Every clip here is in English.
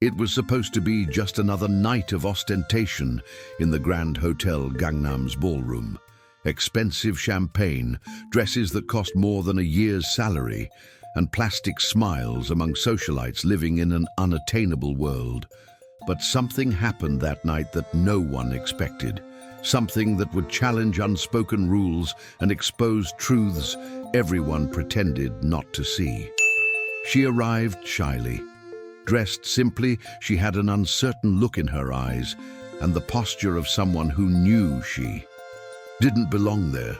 It was supposed to be just another night of ostentation in the Grand Hotel Gangnam's ballroom. Expensive champagne, dresses that cost more than a year's salary, and plastic smiles among socialites living in an unattainable world. But something happened that night that no one expected. Something that would challenge unspoken rules and expose truths everyone pretended not to see. She arrived shyly. Dressed simply, she had an uncertain look in her eyes and the posture of someone who knew she didn't belong there.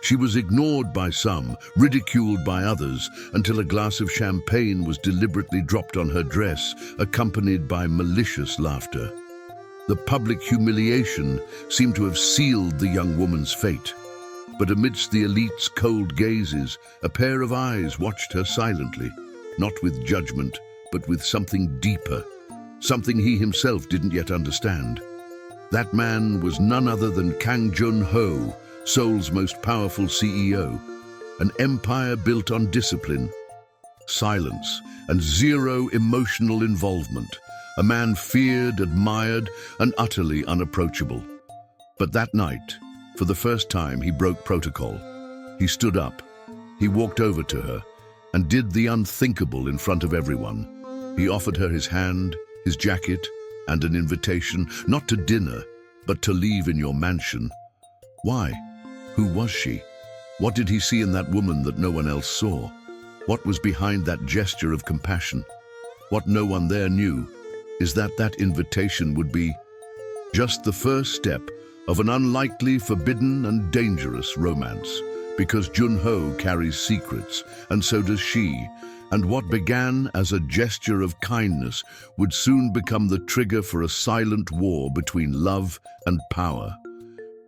She was ignored by some, ridiculed by others, until a glass of champagne was deliberately dropped on her dress, accompanied by malicious laughter. The public humiliation seemed to have sealed the young woman's fate. But amidst the elite's cold gazes, a pair of eyes watched her silently, not with judgment, but with something deeper, something he himself didn't yet understand. That man was none other than Kang Jun-ho, Seoul's most powerful CEO, an empire built on discipline, silence, and zero emotional involvement, a man feared, admired, and utterly unapproachable. But that night, for the first time, he broke protocol. He stood up, he walked over to her, and did the unthinkable in front of everyone. He offered her his hand, his jacket, and an invitation, not to dinner, but to leave in your mansion. Why? Who was she? What did he see in that woman that no one else saw? What was behind that gesture of compassion? What no one there knew is that that invitation would be just the first step of an unlikely, forbidden, and dangerous romance. Because Jun-ho carries secrets, and so does she, and what began as a gesture of kindness would soon become the trigger for a silent war between love and power.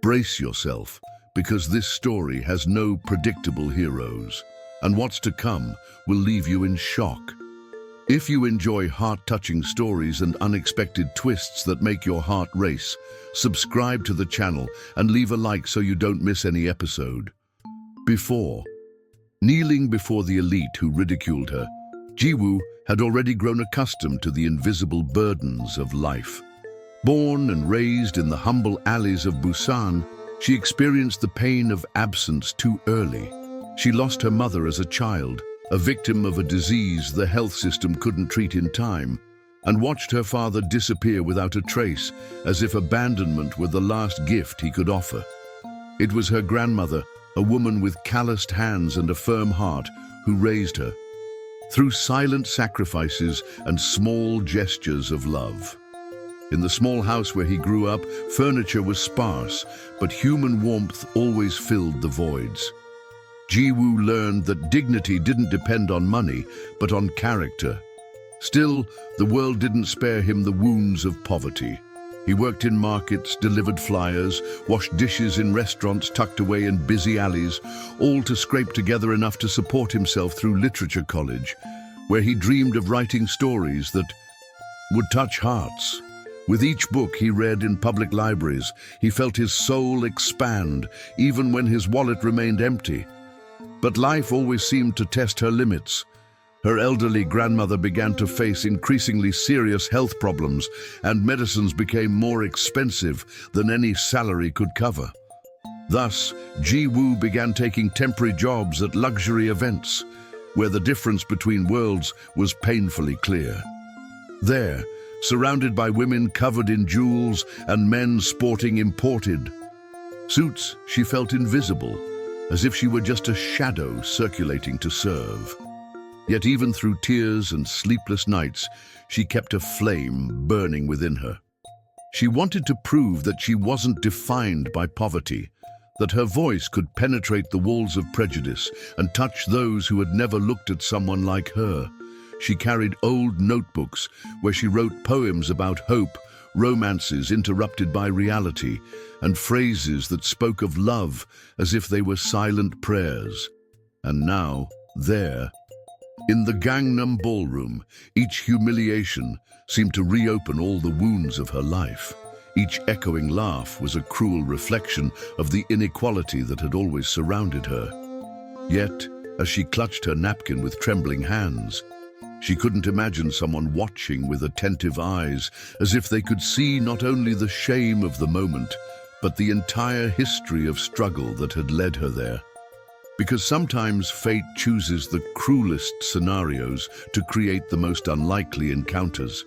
Brace yourself, because this story has no predictable heroes, and what's to come will leave you in shock. If you enjoy heart-touching stories and unexpected twists that make your heart race, subscribe to the channel and leave a like so you don't miss any episode. Kneeling before the elite who ridiculed her, Ji-woo had already grown accustomed to the invisible burdens of life. Born and raised in the humble alleys of Busan, she experienced the pain of absence too early. She lost her mother as a child, a victim of a disease the health system couldn't treat in time, and watched her father disappear without a trace, as if abandonment were the last gift he could offer. It was her grandmother, a woman with calloused hands and a firm heart, who raised her, through silent sacrifices and small gestures of love. In the small house where he grew up, furniture was sparse, but human warmth always filled the voids. Ji-woo learned that dignity didn't depend on money, but on character. Still, the world didn't spare him the wounds of poverty. He worked in markets, delivered flyers, washed dishes in restaurants tucked away in busy alleys, all to scrape together enough to support himself through literature college, where he dreamed of writing stories that would touch hearts. With each book he read in public libraries, he felt his soul expand, even when his wallet remained empty. But life always seemed to test her limits. Her elderly grandmother began to face increasingly serious health problems, and medicines became more expensive than any salary could cover. Thus, Ji-woo began taking temporary jobs at luxury events, where the difference between worlds was painfully clear. There, surrounded by women covered in jewels and men sporting imported suits, she felt invisible, as if she were just a shadow circulating to serve. Yet even through tears and sleepless nights, she kept a flame burning within her. She wanted to prove that she wasn't defined by poverty, that her voice could penetrate the walls of prejudice and touch those who had never looked at someone like her. She carried old notebooks where she wrote poems about hope, romances interrupted by reality, and phrases that spoke of love as if they were silent prayers. And now, there, in the Gangnam ballroom, each humiliation seemed to reopen all the wounds of her life. Each echoing laugh was a cruel reflection of the inequality that had always surrounded her. Yet, as she clutched her napkin with trembling hands, She couldn't imagine someone watching with attentive eyes, as if they could see not only the shame of the moment, but the entire history of struggle that had led her there. Because sometimes fate chooses the cruelest scenarios to create the most unlikely encounters.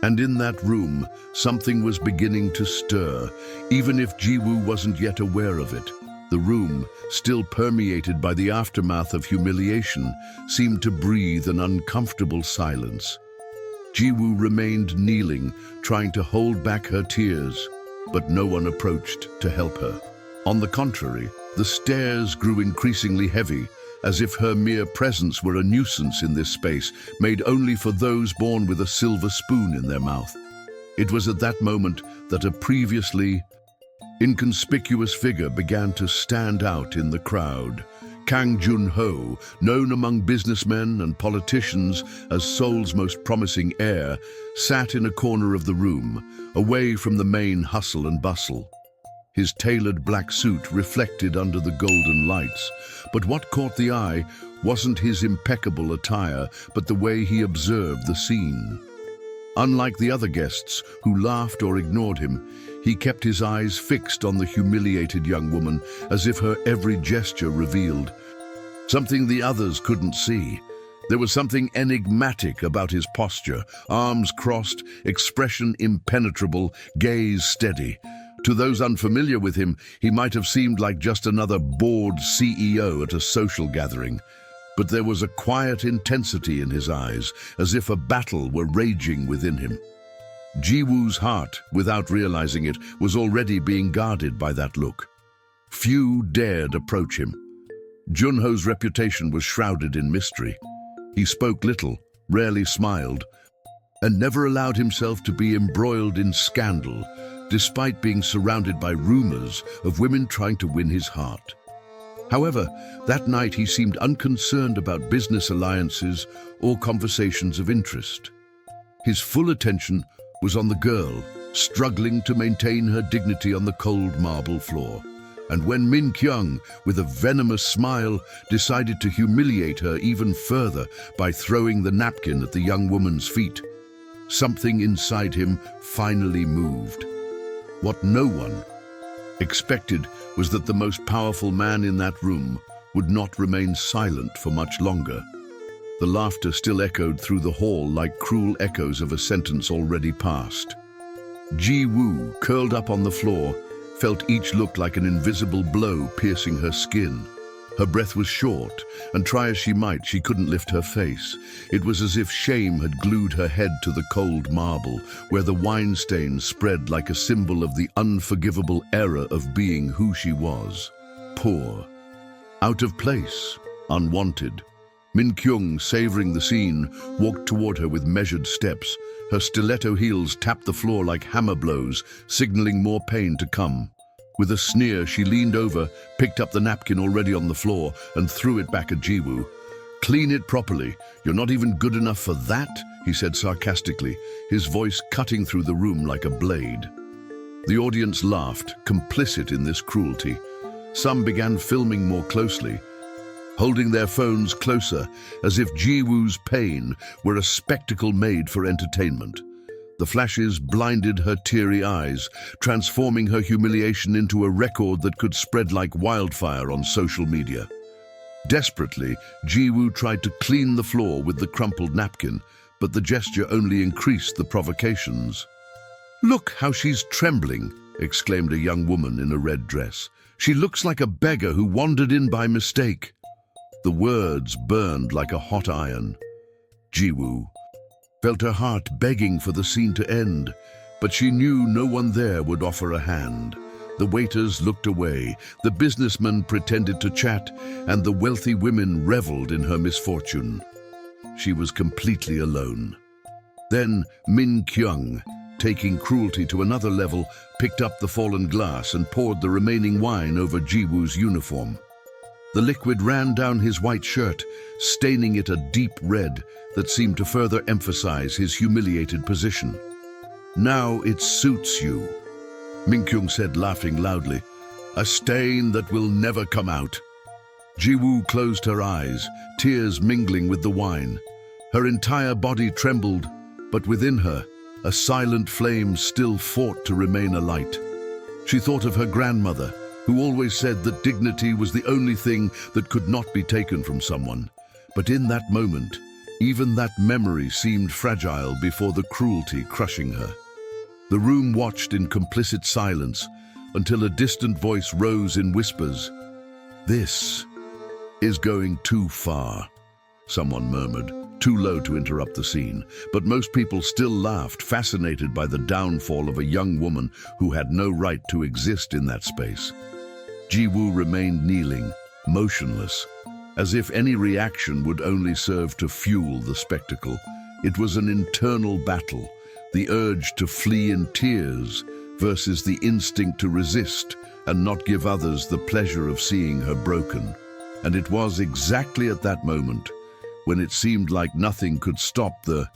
And in that room, something was beginning to stir, even if Jiwoo wasn't yet aware of it. The room, still permeated by the aftermath of humiliation, seemed to breathe an uncomfortable silence. Jiwoo remained kneeling, trying to hold back her tears, but no one approached to help her. On the contrary, the stares grew increasingly heavy, as if her mere presence were a nuisance in this space, made only for those born with a silver spoon in their mouth. It was at that moment that a previously inconspicuous figure began to stand out in the crowd. Kang Jun-ho, known among businessmen and politicians as Seoul's most promising heir, sat in a corner of the room, away from the main hustle and bustle. His tailored black suit reflected under the golden lights, but what caught the eye wasn't his impeccable attire, but the way he observed the scene. Unlike the other guests who laughed or ignored him, he kept his eyes fixed on the humiliated young woman, as if her every gesture revealed something the others couldn't see. There was something enigmatic about his posture, arms crossed, expression impenetrable, gaze steady. To those unfamiliar with him, he might have seemed like just another bored CEO at a social gathering. But there was a quiet intensity in his eyes, as if a battle were raging within him. Jiwoo's heart, without realizing it, was already being guarded by that look. Few dared approach him. Jun-ho's reputation was shrouded in mystery. He spoke little, rarely smiled, and never allowed himself to be embroiled in scandal, despite being surrounded by rumors of women trying to win his heart. However, that night he seemed unconcerned about business alliances or conversations of interest. His full attention was on the girl, struggling to maintain her dignity on the cold marble floor. And when Min Kyung, with a venomous smile, decided to humiliate her even further by throwing the napkin at the young woman's feet, something inside him finally moved. What no one expected was that the most powerful man in that room would not remain silent for much longer. The laughter still echoed through the hall like cruel echoes of a sentence already passed. Jiwoo, curled up on the floor, felt each look like an invisible blow piercing her skin. Her breath was short, and try as she might, she couldn't lift her face. It was as if shame had glued her head to the cold marble, where the wine stains spread like a symbol of the unforgivable error of being who she was. Poor. Out of place. Unwanted. Min Kyung, savoring the scene, walked toward her with measured steps. Her stiletto heels tapped the floor like hammer blows, signaling more pain to come. With a sneer, she leaned over, picked up the napkin already on the floor, and threw it back at Jiwoo. "Clean it properly. You're not even good enough for that," he said sarcastically, his voice cutting through the room like a blade. The audience laughed, complicit in this cruelty. Some began filming more closely, holding their phones closer, as if Jiwoo's pain were a spectacle made for entertainment. The flashes blinded her teary eyes, transforming her humiliation into a record that could spread like wildfire on social media. Desperately, Jiwoo tried to clean the floor with the crumpled napkin, but the gesture only increased the provocations. "Look how she's trembling," exclaimed a young woman in a red dress. "She looks like a beggar who wandered in by mistake." The words burned like a hot iron. Jiwoo felt her heart begging for the scene to end, but she knew no one there would offer a hand. The waiters looked away, the businessmen pretended to chat, and the wealthy women reveled in her misfortune. She was completely alone. Then Min Kyung, taking cruelty to another level, picked up the fallen glass and poured the remaining wine over Jiwoo's uniform. The liquid ran down his white shirt, staining it a deep red that seemed to further emphasize his humiliated position. "Now it suits you," Min Kyung said, laughing loudly. "A stain that will never come out." Jiwoo closed her eyes, tears mingling with the wine. Her entire body trembled, but within her, a silent flame still fought to remain alight. She thought of her grandmother, who always said that dignity was the only thing that could not be taken from someone. But in that moment, even that memory seemed fragile before the cruelty crushing her. The room watched in complicit silence until a distant voice rose in whispers. "This is going too far," someone murmured, too low to interrupt the scene, but most people still laughed, fascinated by the downfall of a young woman who had no right to exist in that space. Ji-woo remained kneeling, motionless, as if any reaction would only serve to fuel the spectacle. It was an internal battle, the urge to flee in tears versus the instinct to resist and not give others the pleasure of seeing her broken. And it was exactly at that moment, when it seemed like nothing could stop the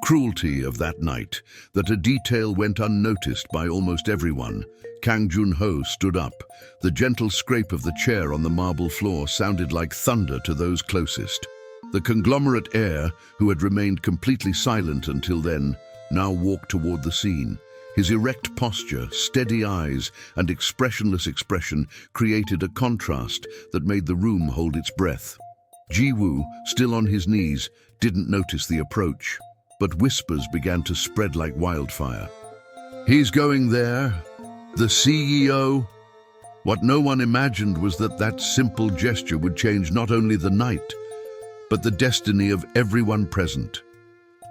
cruelty of that night, that a detail went unnoticed by almost everyone. Kang Jun-ho stood up. The gentle scrape of the chair on the marble floor sounded like thunder to those closest. The conglomerate heir, who had remained completely silent until then, now walked toward the scene. His erect posture, steady eyes, and expressionless expression created a contrast that made the room hold its breath. Ji-woo, still on his knees, didn't notice the approach, but whispers began to spread like wildfire. "He's going there, the CEO." What no one imagined was that that simple gesture would change not only the night, but the destiny of everyone present.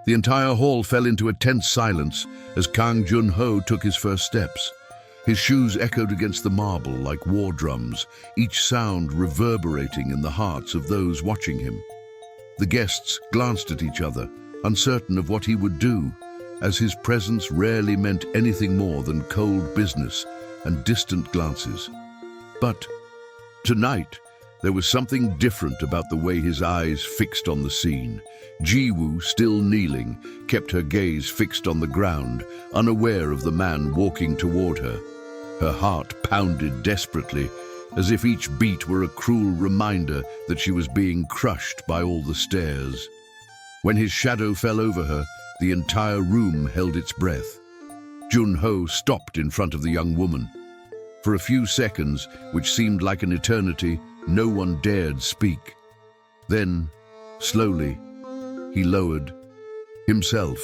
The entire hall fell into a tense silence as Kang Jun-ho took his first steps. His shoes echoed against the marble like war drums, each sound reverberating in the hearts of those watching him. The guests glanced at each other, uncertain of what he would do, as his presence rarely meant anything more than cold business and distant glances. But tonight, there was something different about the way his eyes fixed on the scene. Ji-woo, still kneeling, kept her gaze fixed on the ground, unaware of the man walking toward her. Her heart pounded desperately, as if each beat were a cruel reminder that she was being crushed by all the stairs. When his shadow fell over her, the entire room held its breath. Jun-ho stopped in front of the young woman. For a few seconds, which seemed like an eternity, no one dared speak. Then, slowly, he lowered himself.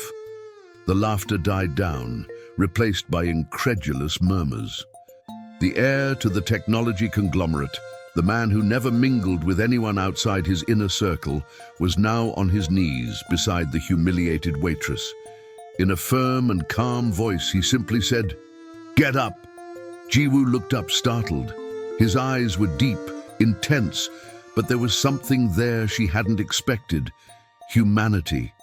The laughter died down, replaced by incredulous murmurs. The heir to the technology conglomerate, the man who never mingled with anyone outside his inner circle, was now on his knees beside the humiliated waitress. In a firm and calm voice, he simply said, "Get up!" Ji-woo looked up, startled. His eyes were deep, intense, but there was something there she hadn't expected: humanity.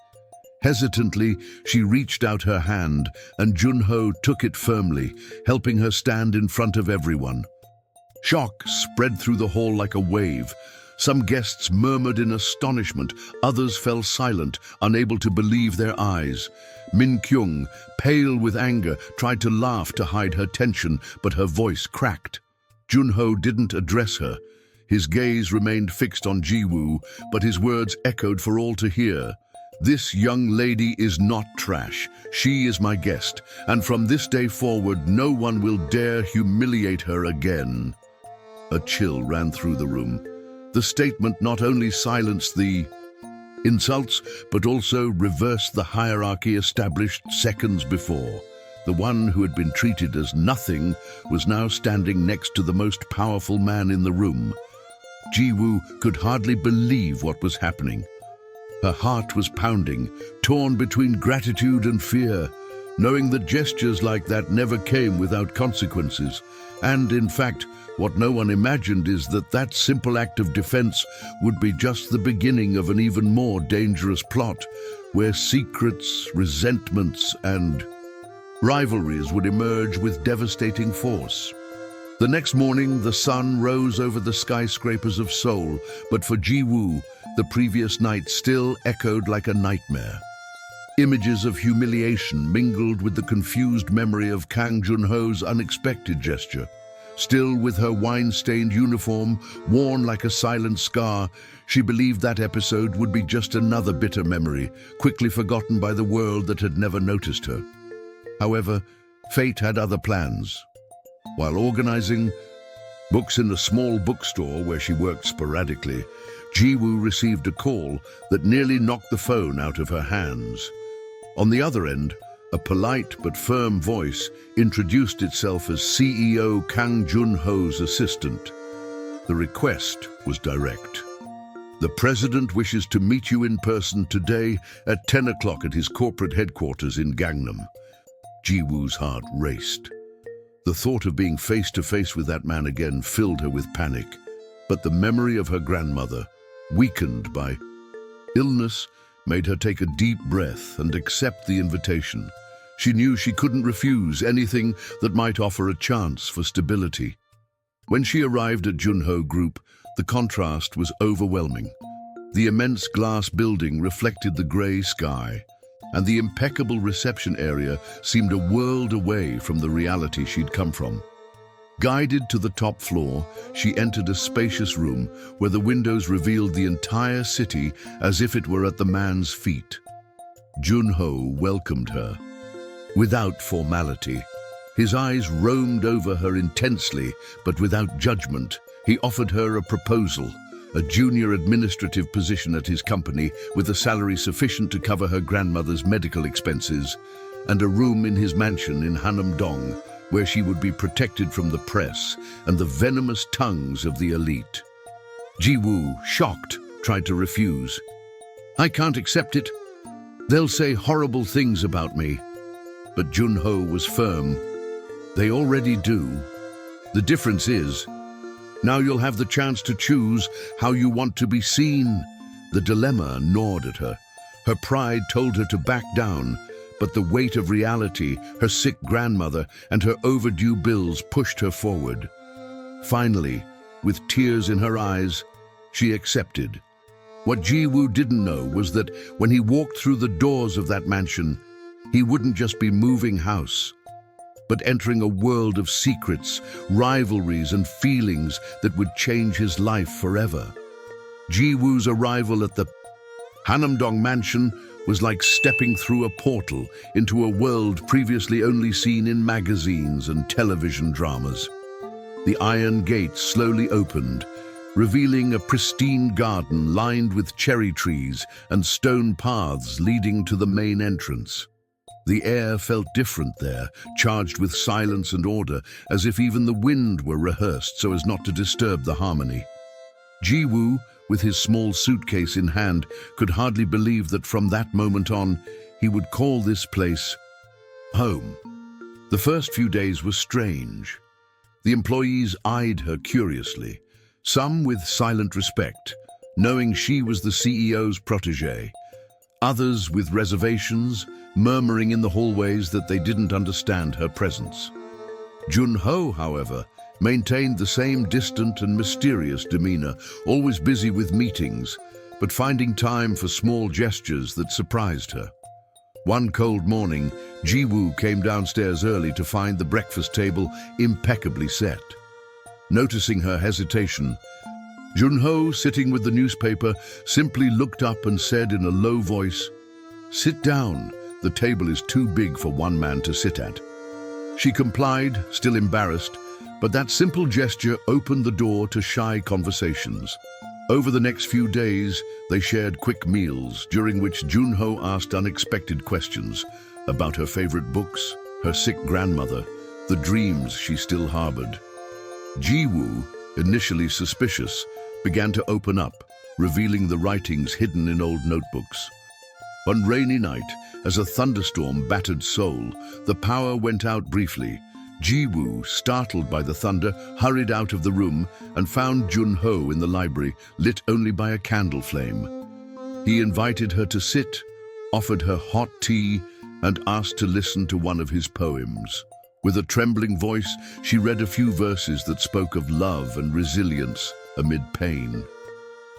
Hesitantly, she reached out her hand, and Jun-ho took it firmly, helping her stand in front of everyone. Shock spread through the hall like a wave. Some guests murmured in astonishment, others fell silent, unable to believe their eyes. Min-kyung, pale with anger, tried to laugh to hide her tension, but her voice cracked. Jun-ho didn't address her. His gaze remained fixed on Ji-woo, but his words echoed for all to hear. "This young lady is not trash. She is my guest, and from this day forward, no one will dare humiliate her again." A chill ran through the room. The statement not only silenced the insults, but also reversed the hierarchy established seconds before. The one who had been treated as nothing was now standing next to the most powerful man in the room. Ji-woo could hardly believe what was happening. Her heart was pounding, torn between gratitude and fear, knowing that gestures like that never came without consequences. And, in fact, what no one imagined is that that simple act of defense would be just the beginning of an even more dangerous plot, where secrets, resentments, and rivalries would emerge with devastating force. The next morning, the sun rose over the skyscrapers of Seoul, but for Ji-woo, the previous night still echoed like a nightmare. Images of humiliation mingled with the confused memory of Kang Jun-ho's unexpected gesture. Still with her wine-stained uniform, worn like a silent scar, she believed that episode would be just another bitter memory, quickly forgotten by the world that had never noticed her. However, fate had other plans. While organizing books in a small bookstore where she worked sporadically, Ji-woo received a call that nearly knocked the phone out of her hands. On the other end, a polite but firm voice introduced itself as CEO Kang Jun-ho's assistant. The request was direct. The president wishes to meet you in person today at 10 o'clock at his corporate headquarters in Gangnam. Ji-woo's heart raced. The thought of being face-to-face with that man again filled her with panic. But the memory of her grandmother, weakened by illness, made her take a deep breath and accept the invitation. She knew she couldn't refuse anything that might offer a chance for stability. When she arrived at Jun-ho Group, the contrast was overwhelming. The immense glass building reflected the grey sky, and the impeccable reception area seemed a world away from the reality she'd come from. Guided to the top floor, she entered a spacious room where the windows revealed the entire city as if it were at the man's feet. Jun-ho welcomed her. Without formality, his eyes roamed over her intensely, but without judgment. He offered her a proposal, a junior administrative position at his company with a salary sufficient to cover her grandmother's medical expenses, and a room in his mansion in Hanam-dong, where she would be protected from the press and the venomous tongues of the elite. Ji-woo, shocked, tried to refuse. "I can't accept it. They'll say horrible things about me." But Jun-ho was firm. "They already do. The difference is, now you'll have the chance to choose how you want to be seen." The dilemma gnawed at her. Her pride told her to back down, but the weight of reality, her sick grandmother, and her overdue bills pushed her forward. Finally, with tears in her eyes, she accepted. What Ji-woo didn't know was that when he walked through the doors of that mansion, he wouldn't just be moving house, but entering a world of secrets, rivalries, and feelings that would change his life forever. Ji-woo's arrival at the Hanam-dong mansion was like stepping through a portal into a world previously only seen in magazines and television dramas. The iron gate slowly opened, revealing a pristine garden lined with cherry trees and stone paths leading to the main entrance. The air felt different there, charged with silence and order, as if even the wind were rehearsed so as not to disturb the harmony. Ji-woo, with his small suitcase in hand, could hardly believe that from that moment on, he would call this place home. The first few days were strange. The employees eyed her curiously, some with silent respect, knowing she was the CEO's protégé, others with reservations, murmuring in the hallways that they didn't understand her presence. Jun-ho, however, maintained the same distant and mysterious demeanor, always busy with meetings, but finding time for small gestures that surprised her. One cold morning, Ji-woo came downstairs early to find the breakfast table impeccably set. Noticing her hesitation, Jun-ho, sitting with the newspaper, simply looked up and said in a low voice, "Sit down. The table is too big for one man to sit at." She complied, still embarrassed, but that simple gesture opened the door to shy conversations. Over the next few days, they shared quick meals, during which Jun-ho asked unexpected questions about her favorite books, her sick grandmother, the dreams she still harbored. Ji-woo, initially suspicious, began to open up, revealing the writings hidden in old notebooks. One rainy night, as a thunderstorm battered Seoul, the power went out briefly. Ji-woo, startled by the thunder, hurried out of the room and found Jun-ho in the library, lit only by a candle flame. He invited her to sit, offered her hot tea, and asked to listen to one of his poems. With a trembling voice, she read a few verses that spoke of love and resilience amid pain.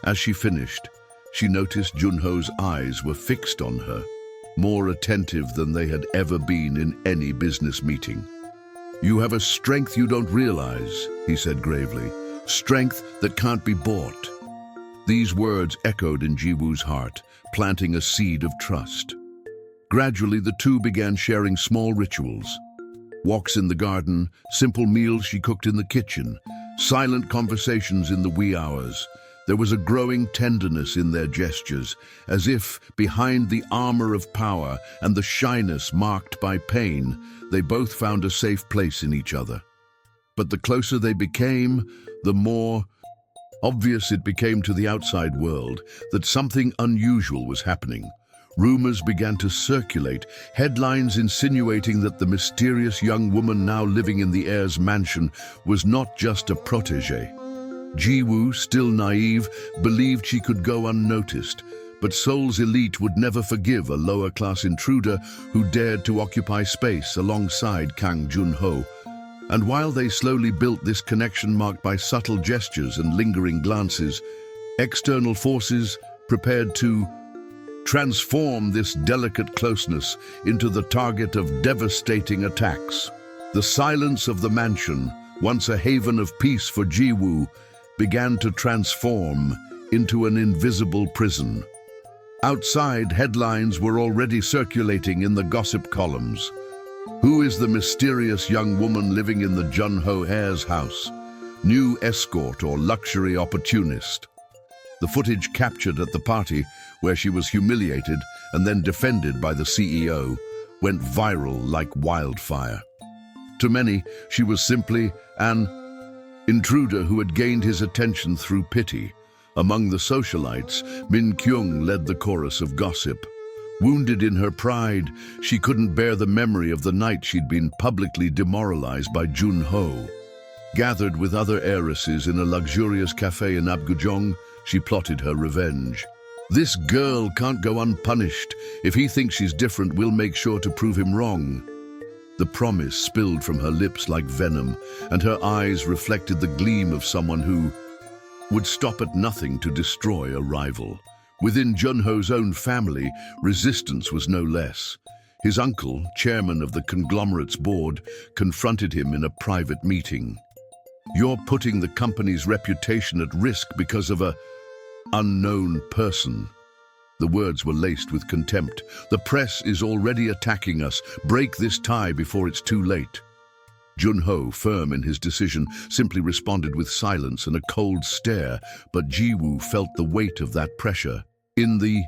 As she finished, she noticed Jun-ho's eyes were fixed on her, more attentive than they had ever been in any business meeting. "You have a strength you don't realize," he said gravely. "Strength that can't be bought." These words echoed in Ji-woo's heart, planting a seed of trust. Gradually, the two began sharing small rituals. Walks in the garden, simple meals she cooked in the kitchen, silent conversations in the wee hours. There was a growing tenderness in their gestures, as if, behind the armor of power and the shyness marked by pain, they both found a safe place in each other. But the closer they became, the more obvious it became to the outside world that something unusual was happening. Rumors began to circulate, headlines insinuating that the mysterious young woman now living in the heir's mansion was not just a protégée. Ji-woo, still naive, believed she could go unnoticed, but Seoul's elite would never forgive a lower-class intruder who dared to occupy space alongside Kang Jun-ho. And while they slowly built this connection marked by subtle gestures and lingering glances, external forces prepared to transform this delicate closeness into the target of devastating attacks. The silence of the mansion, once a haven of peace for Ji-woo, began to transform into an invisible prison. Outside, headlines were already circulating in the gossip columns. Who is the mysterious young woman living in the Jun-ho heir's house? New escort or luxury opportunist? The footage captured at the party, where she was humiliated and then defended by the CEO, went viral like wildfire. To many, she was simply an intruder who had gained his attention through pity. Among the socialites, Min Kyung led the chorus of gossip. Wounded in her pride, she couldn't bear the memory of the night she'd been publicly demoralized by Jun-ho. Gathered with other heiresses in a luxurious cafe in Apgujeong, she plotted her revenge. "This girl can't go unpunished. If he thinks she's different, we'll make sure to prove him wrong." The promise spilled from her lips like venom, and her eyes reflected the gleam of someone who would stop at nothing to destroy a rival. Within Jun-ho's own family, resistance was no less. His uncle, chairman of the conglomerate's board, confronted him in a private meeting. "You're putting the company's reputation at risk because of a unknown person." The words were laced with contempt. "The press is already attacking us. Break this tie before it's too late." Jun-ho, firm in his decision, simply responded with silence and a cold stare, but Ji-woo felt the weight of that pressure. In the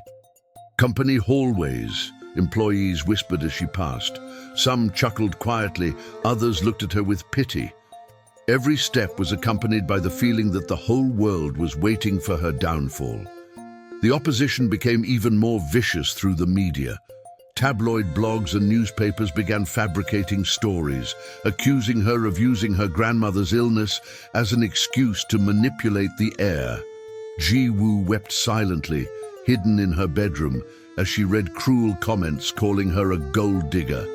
company hallways, employees whispered as she passed. Some chuckled quietly, others looked at her with pity. Every step was accompanied by the feeling that the whole world was waiting for her downfall. The opposition became even more vicious through the media. Tabloid blogs and newspapers began fabricating stories, accusing her of using her grandmother's illness as an excuse to manipulate the heir. Ji-woo wept silently, hidden in her bedroom, as she read cruel comments calling her a gold digger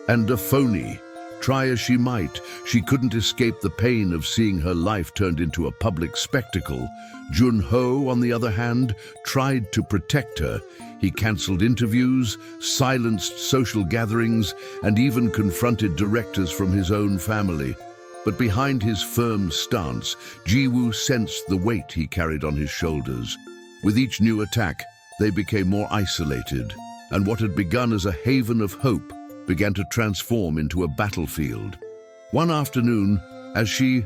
and a phony. Try as she might, she couldn't escape the pain of seeing her life turned into a public spectacle. Jun-ho, on the other hand, tried to protect her. He cancelled interviews, silenced social gatherings, and even confronted directors from his own family. But behind his firm stance, Ji-woo sensed the weight he carried on his shoulders. With each new attack, they became more isolated, and what had begun as a haven of hope began to transform into a battlefield. One afternoon, as she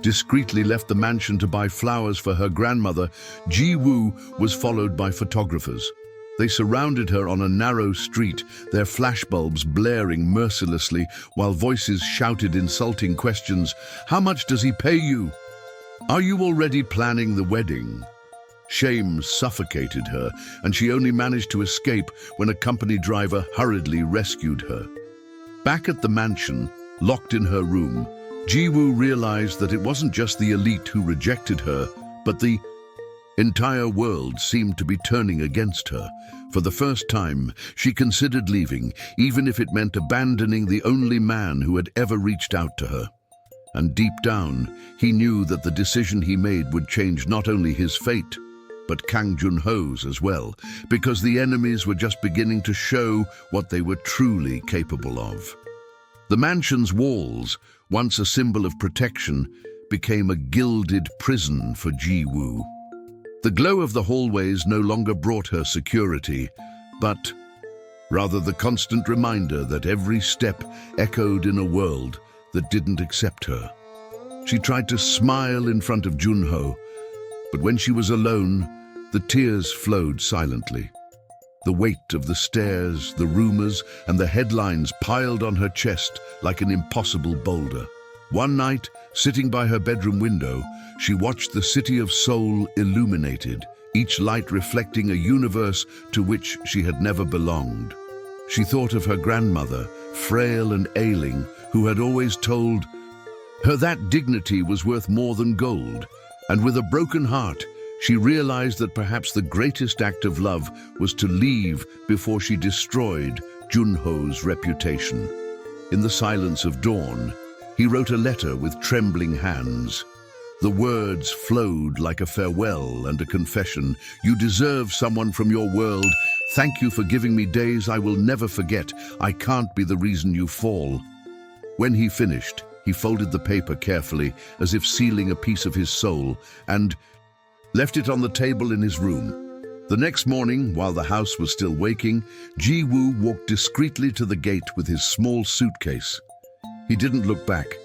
discreetly left the mansion to buy flowers for her grandmother, Ji-woo was followed by photographers. They surrounded her on a narrow street, their flashbulbs blaring mercilessly while voices shouted insulting questions. "How much does he pay you? Are you already planning the wedding?" Shame suffocated her, and she only managed to escape when a company driver hurriedly rescued her. Back at the mansion, locked in her room, Ji-woo realized that it wasn't just the elite who rejected her, but the entire world seemed to be turning against her. For the first time, she considered leaving, even if it meant abandoning the only man who had ever reached out to her. And deep down, he knew that the decision he made would change not only his fate, but Kang Jun-ho's as well, because the enemies were just beginning to show what they were truly capable of. The mansion's walls, once a symbol of protection, became a gilded prison for Ji-woo. The glow of the hallways no longer brought her security, but rather the constant reminder that every step echoed in a world that didn't accept her. She tried to smile in front of Jun-ho, but when she was alone, the tears flowed silently. The weight of the stairs, the rumors, and the headlines piled on her chest like an impossible boulder. One night, sitting by her bedroom window, she watched the city of Seoul illuminated, each light reflecting a universe to which she had never belonged. She thought of her grandmother, frail and ailing, who had always told her that dignity was worth more than gold, and with a broken heart, she realized that perhaps the greatest act of love was to leave before she destroyed Jun-ho's reputation. In the silence of dawn, he wrote a letter with trembling hands. The words flowed like a farewell and a confession. "You deserve someone from your world. Thank you for giving me days I will never forget. I can't be the reason you fall." When he finished, he folded the paper carefully, as if sealing a piece of his soul, and left it on the table in his room. The next morning, while the house was still waking, Ji-woo walked discreetly to the gate with his small suitcase. He didn't look back.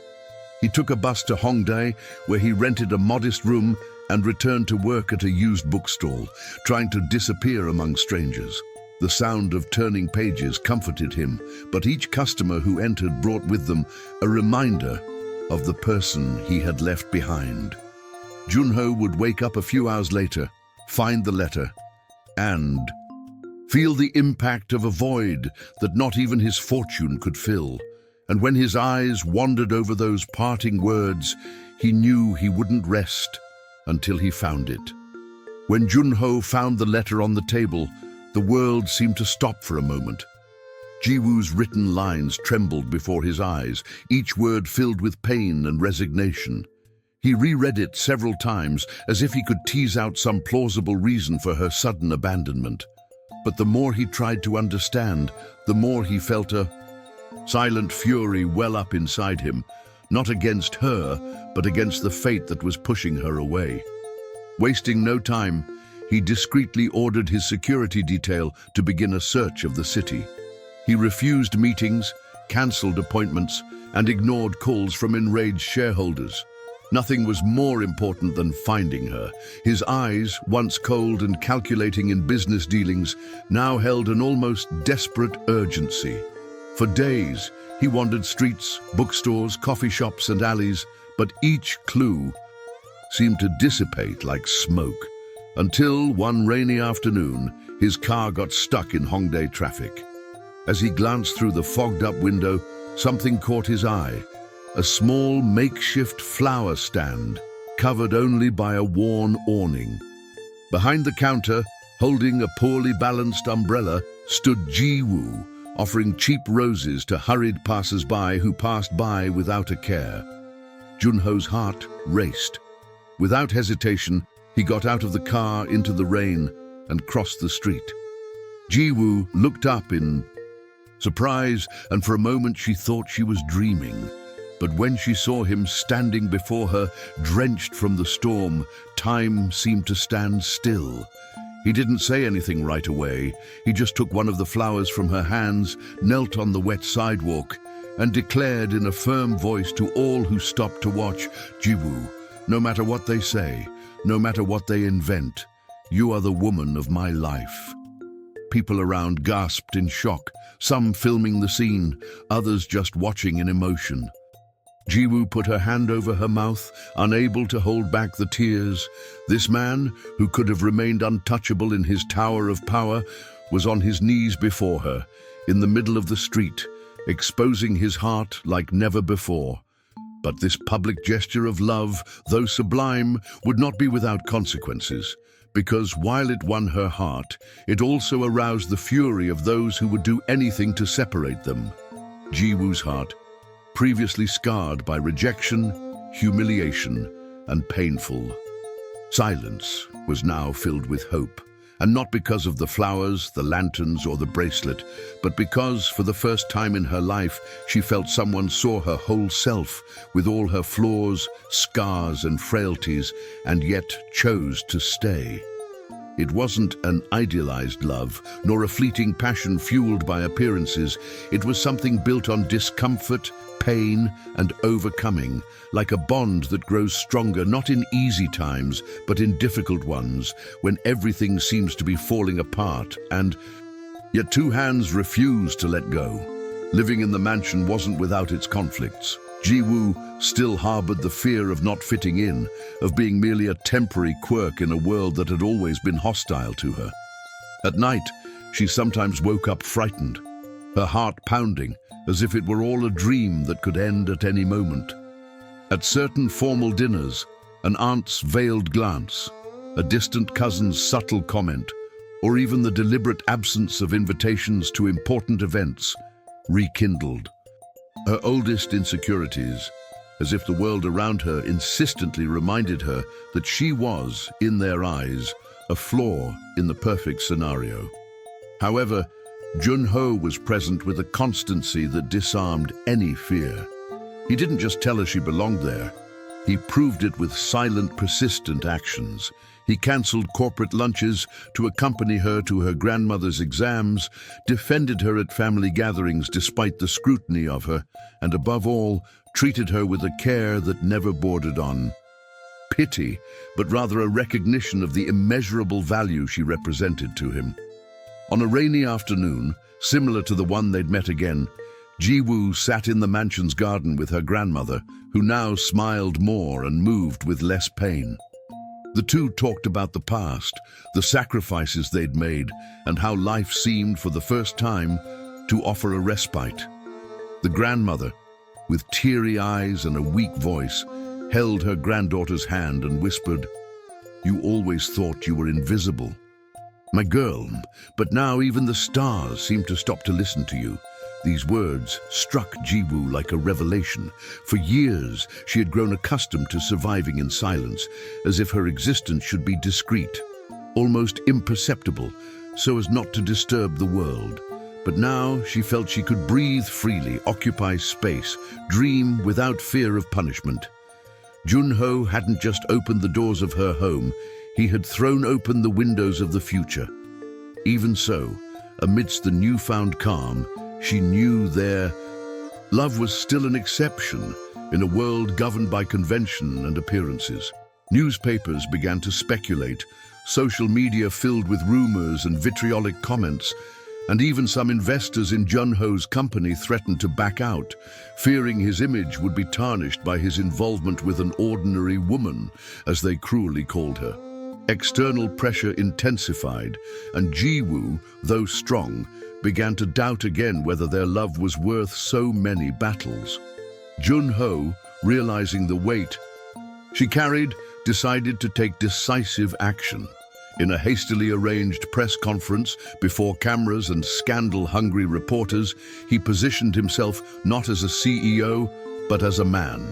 He took a bus to Hongdae, where he rented a modest room and returned to work at a used bookstall, trying to disappear among strangers. The sound of turning pages comforted him, but each customer who entered brought with them a reminder of the person he had left behind. Jun-ho would wake up a few hours later, find the letter, and feel the impact of a void that not even his fortune could fill. And when his eyes wandered over those parting words, he knew he wouldn't rest until he found it. When Jun-ho found the letter on the table, the world seemed to stop for a moment. Ji-woo's written lines trembled before his eyes, each word filled with pain and resignation. He reread it several times, as if he could tease out some plausible reason for her sudden abandonment. But the more he tried to understand, the more he felt a silent fury well up inside him, not against her, but against the fate that was pushing her away. Wasting no time, he discreetly ordered his security detail to begin a search of the city. He refused meetings, cancelled appointments, and ignored calls from enraged shareholders. Nothing was more important than finding her. His eyes, once cold and calculating in business dealings, now held an almost desperate urgency. For days, he wandered streets, bookstores, coffee shops, and alleys, but each clue seemed to dissipate like smoke, until one rainy afternoon, his car got stuck in Hongdae traffic. As he glanced through the fogged-up window, something caught his eye. A small makeshift flower stand, covered only by a worn awning. Behind the counter, holding a poorly balanced umbrella, stood Ji-woo, offering cheap roses to hurried passers-by who passed by without a care. Jun-ho's heart raced. Without hesitation, he got out of the car into the rain and crossed the street. Ji-woo looked up in surprise, and for a moment she thought she was dreaming. But when she saw him standing before her, drenched from the storm, time seemed to stand still. He didn't say anything right away. He just took one of the flowers from her hands, knelt on the wet sidewalk, and declared in a firm voice to all who stopped to watch, "Ji-woo, no matter what they say, no matter what they invent, you are the woman of my life." People around gasped in shock, some filming the scene, others just watching in emotion. Ji-woo put her hand over her mouth, unable to hold back the tears. This man, who could have remained untouchable in his tower of power, was on his knees before her, in the middle of the street, exposing his heart like never before. But this public gesture of love, though sublime, would not be without consequences, because while it won her heart, it also aroused the fury of those who would do anything to separate them. Ji-woo's heart, previously scarred by rejection, humiliation, and painful silence, was now filled with hope. And not because of the flowers, the lanterns, or the bracelet, but because, for the first time in her life, she felt someone saw her whole self, with all her flaws, scars, and frailties, and yet chose to stay. It wasn't an idealized love, nor a fleeting passion fueled by appearances. It was something built on discomfort, pain, and overcoming, like a bond that grows stronger not in easy times, but in difficult ones, when everything seems to be falling apart, and yet two hands refuse to let go. Living in the mansion wasn't without its conflicts. Ji-woo still harbored the fear of not fitting in, of being merely a temporary quirk in a world that had always been hostile to her. At night, she sometimes woke up frightened, her heart pounding, as if it were all a dream that could end at any moment. At certain formal dinners, an aunt's veiled glance, a distant cousin's subtle comment, or even the deliberate absence of invitations to important events, rekindled her oldest insecurities, as if the world around her insistently reminded her that she was, in their eyes, a flaw in the perfect scenario. However, Jun-ho was present with a constancy that disarmed any fear. He didn't just tell her she belonged there. He proved it with silent, persistent actions. He cancelled corporate lunches to accompany her to her grandmother's exams, defended her at family gatherings despite the scrutiny of her, and above all, treated her with a care that never bordered on pity, but rather a recognition of the immeasurable value she represented to him. On a rainy afternoon, similar to the one they'd met again, Ji-woo sat in the mansion's garden with her grandmother, who now smiled more and moved with less pain. The two talked about the past, the sacrifices they'd made, and how life seemed, for the first time, to offer a respite. The grandmother, with teary eyes and a weak voice, held her granddaughter's hand and whispered, "You always thought you were invisible, my girl, but now even the stars seem to stop to listen to you." These words struck Ji-woo like a revelation. For years, she had grown accustomed to surviving in silence, as if her existence should be discreet, almost imperceptible, so as not to disturb the world. But now she felt she could breathe freely, occupy space, dream without fear of punishment. Jun-ho hadn't just opened the doors of her home, he had thrown open the windows of the future. Even so, amidst the newfound calm, she knew their love was still an exception in a world governed by convention and appearances. Newspapers began to speculate, social media filled with rumors and vitriolic comments, and even some investors in Jun-ho's company threatened to back out, fearing his image would be tarnished by his involvement with an ordinary woman, as they cruelly called her. External pressure intensified, and Ji-woo, though strong, began to doubt again whether their love was worth so many battles. Jun-ho, realizing the weight she carried, decided to take decisive action. In a hastily arranged press conference before cameras and scandal-hungry reporters, he positioned himself not as a CEO, but as a man.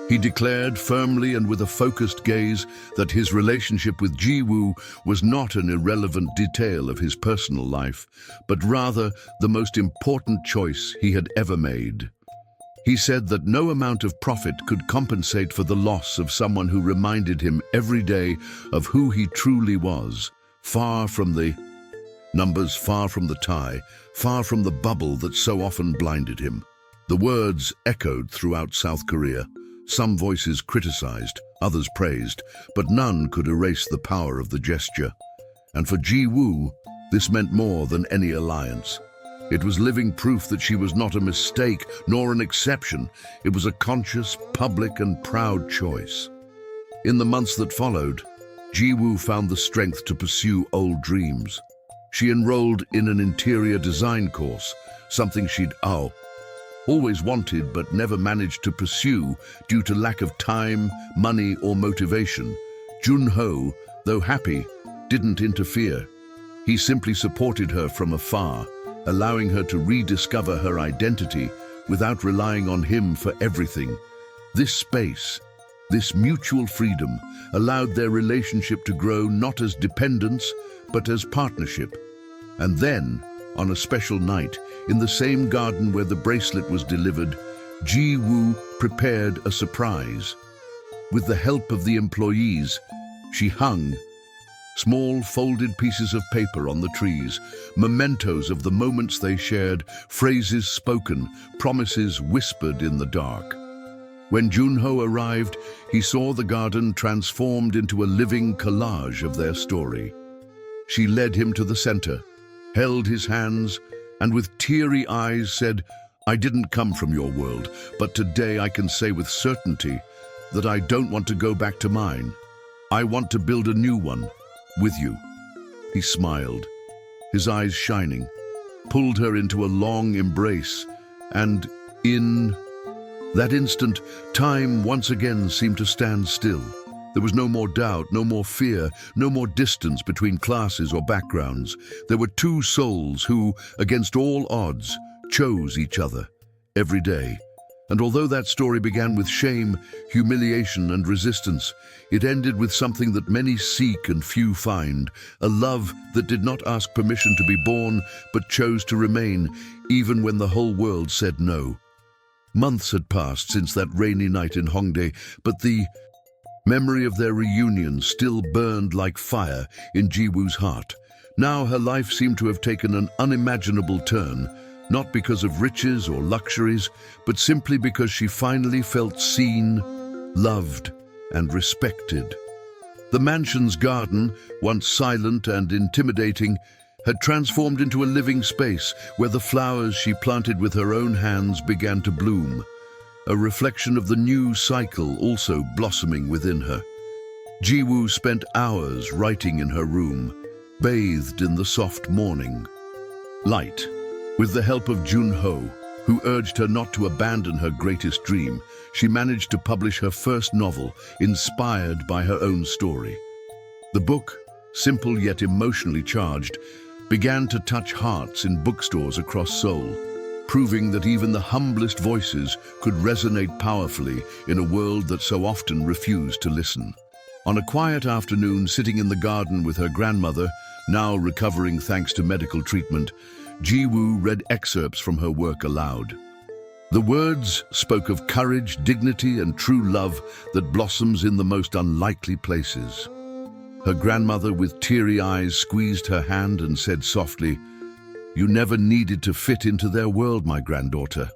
He declared firmly and with a focused gaze that his relationship with Ji-woo was not an irrelevant detail of his personal life, but rather the most important choice he had ever made. He said that no amount of profit could compensate for the loss of someone who reminded him every day of who he truly was, far from the numbers, far from the tie, far from the bubble that so often blinded him. The words echoed throughout South Korea. Some voices criticized, others praised, but none could erase the power of the gesture. And for Ji-woo, this meant more than any alliance. It was living proof that she was not a mistake nor an exception. It was a conscious, public, and proud choice. In the months that followed, Ji-woo found the strength to pursue old dreams. She enrolled in an interior design course, something she'd always wanted but never managed to pursue due to lack of time, money, or motivation. Jun-ho, though happy, didn't interfere. He simply supported her from afar, allowing her to rediscover her identity without relying on him for everything. This space, This mutual freedom allowed their relationship to grow not as dependence, but as partnership. And then, on a special night, in the same garden where the bracelet was delivered, Ji-woo prepared a surprise. With the help of the employees, she hung small folded pieces of paper on the trees, mementos of the moments they shared, phrases spoken, promises whispered in the dark. When Jun-ho arrived, he saw the garden transformed into a living collage of their story. She led him to the center, held his hands, and with teary eyes said, "I didn't come from your world, but today I can say with certainty that I don't want to go back to mine. I want to build a new one, with you." He smiled, his eyes shining, pulled her into a long embrace, and in that instant, time once again seemed to stand still. There was no more doubt, no more fear, no more distance between classes or backgrounds. There were two souls who, against all odds, chose each other every day. And although that story began with shame, humiliation, and resistance, it ended with something that many seek and few find, a love that did not ask permission to be born, but chose to remain, even when the whole world said no. Months had passed since that rainy night in Hongdae, but the memory of their reunion still burned like fire in Ji-woo's heart. Now her life seemed to have taken an unimaginable turn, not because of riches or luxuries, but simply because she finally felt seen, loved, and respected. The mansion's garden, once silent and intimidating, had transformed into a living space where the flowers she planted with her own hands began to bloom, a reflection of the new cycle also blossoming within her. Ji-woo spent hours writing in her room, bathed in the soft morning light. With the help of Jun-ho, who urged her not to abandon her greatest dream, she managed to publish her first novel, inspired by her own story. The book, simple yet emotionally charged, began to touch hearts in bookstores across Seoul, proving that even the humblest voices could resonate powerfully in a world that so often refused to listen. On a quiet afternoon, sitting in the garden with her grandmother, now recovering thanks to medical treatment, Ji-woo read excerpts from her work aloud. The words spoke of courage, dignity, and true love that blossoms in the most unlikely places. Her grandmother, with teary eyes, squeezed her hand and said softly, "You never needed to fit into their world, my granddaughter.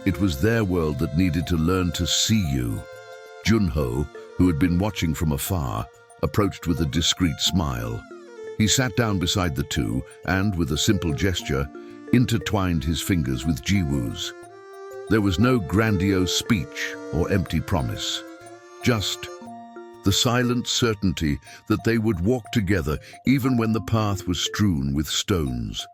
It was their world that needed to learn to see you." Jun-ho, who had been watching from afar, approached with a discreet smile. He sat down beside the two and, with a simple gesture, intertwined his fingers with Ji-woo's. There was no grandiose speech or empty promise, just the silent certainty that they would walk together even when the path was strewn with stones.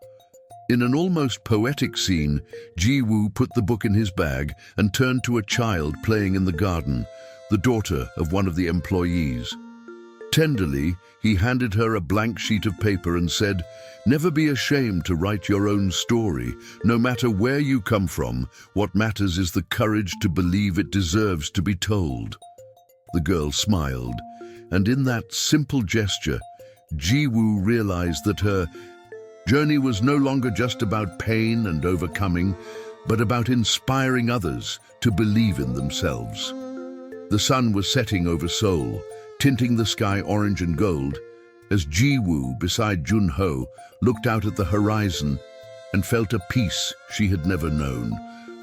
In an almost poetic scene, Ji-woo put the book in his bag and turned to a child playing in the garden, the daughter of one of the employees. Tenderly, he handed her a blank sheet of paper and said, "Never be ashamed to write your own story. No matter where you come from, what matters is the courage to believe it deserves to be told." The girl smiled, and in that simple gesture, Ji-woo realized that her journey was no longer just about pain and overcoming, but about inspiring others to believe in themselves. The sun was setting over Seoul, tinting the sky orange and gold, as Ji-woo, beside Jun-ho, looked out at the horizon and felt a peace she had never known.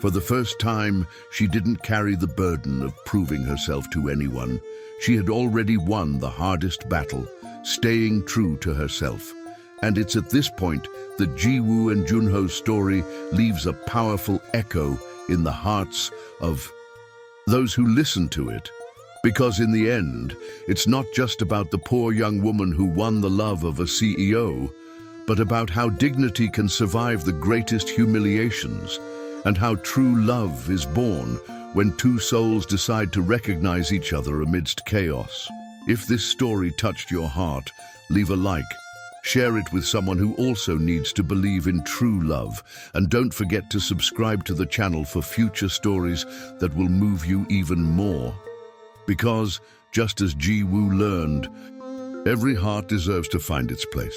For the first time, she didn't carry the burden of proving herself to anyone. She had already won the hardest battle, staying true to herself. And it's at this point that Ji-woo and Jun-ho's story leaves a powerful echo in the hearts of those who listen to it. Because in the end, it's not just about the poor young woman who won the love of a CEO, but about how dignity can survive the greatest humiliations, and how true love is born when two souls decide to recognize each other amidst chaos. If this story touched your heart, leave a like, share it with someone who also needs to believe in true love, and don't forget to subscribe to the channel for future stories that will move you even more. Because, just as Ji-woo learned, every heart deserves to find its place.